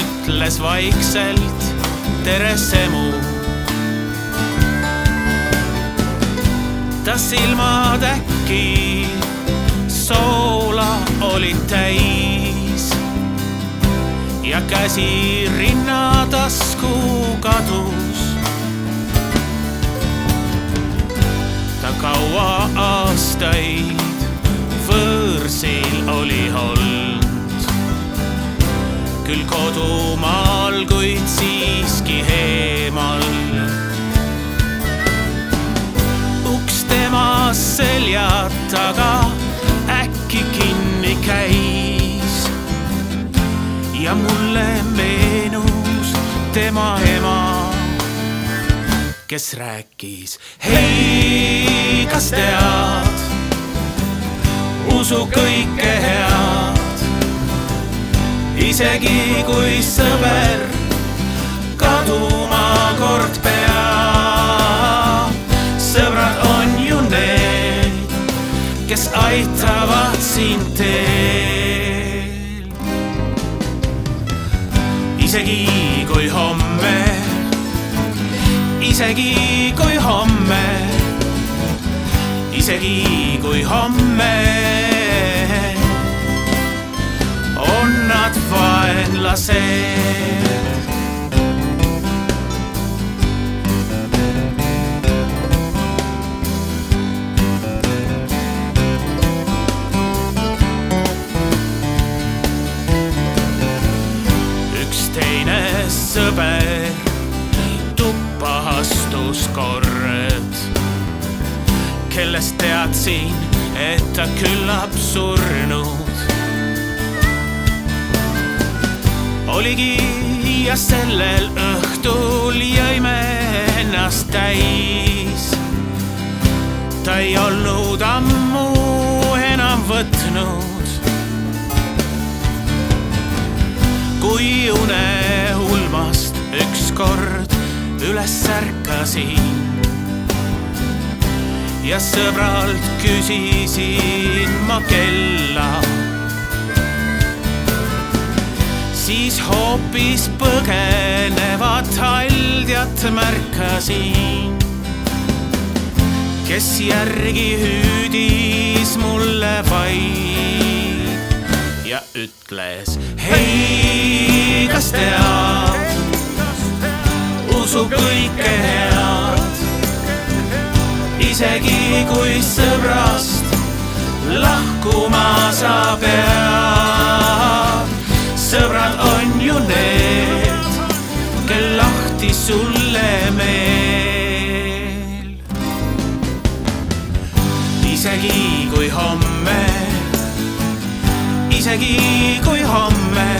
ütles vaikselt tere semu. Ta silmad äkki soola olid täis ja käsi rinnatasku kadus. Ta kaua aastaid võõrsil oli olnud, küll kodumaal, kuid siiski eemal. Uks tema selja taga äkki kinni käis ja mulle meenus tema ema, kes rääkis: hei, kas tead, usu kõike head, isegi kui sõber kaduma kord peab. Sõbrad on ju need, kes aitavad sind teel. Isegi kui homme, isegi kui homme, isegi kui homme on nad vaenlased. Üks teine sõber tuppa astus kord, kellest teadsin, et ta küllap surnud oligi ja sellel õhtul jõime ennast täis. Ta ei olnud ammu enam võtnud, kui unehulmast ükskord üles ärkasin ja sõbralt küsisin ma kella. Siis hoopis põgenevat haldjat märkasin, kes järgi hüüdis mulle vaid ja ütles: hei, kas tead, usu kõike head, isegi kui sõbrast lahkuma sa pead. Sõbrad on ju need, kel lahti sulle meel. Isegi kui homme, isegi kui homme,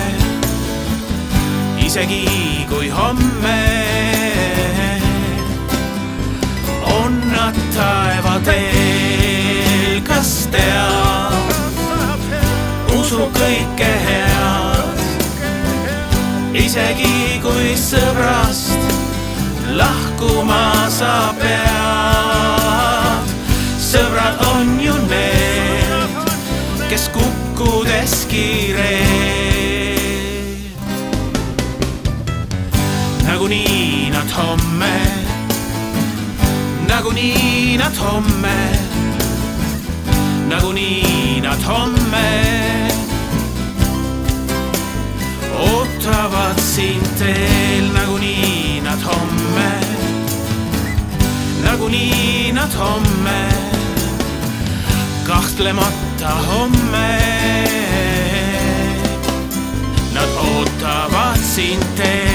isegi kui homme on nad taevateel. Kas tead, usu kõike head, isegi kui sõbrast lahkuma sa pead. Sõbrad on ju need, kes kukkudeski reed. Nagunii nad homme, nagunii nad homme, nagunii nad homme ootavad sind teel. Nagunii nad homme, nagunii nad homme, kahtlemata homme nad ootavad sind teel.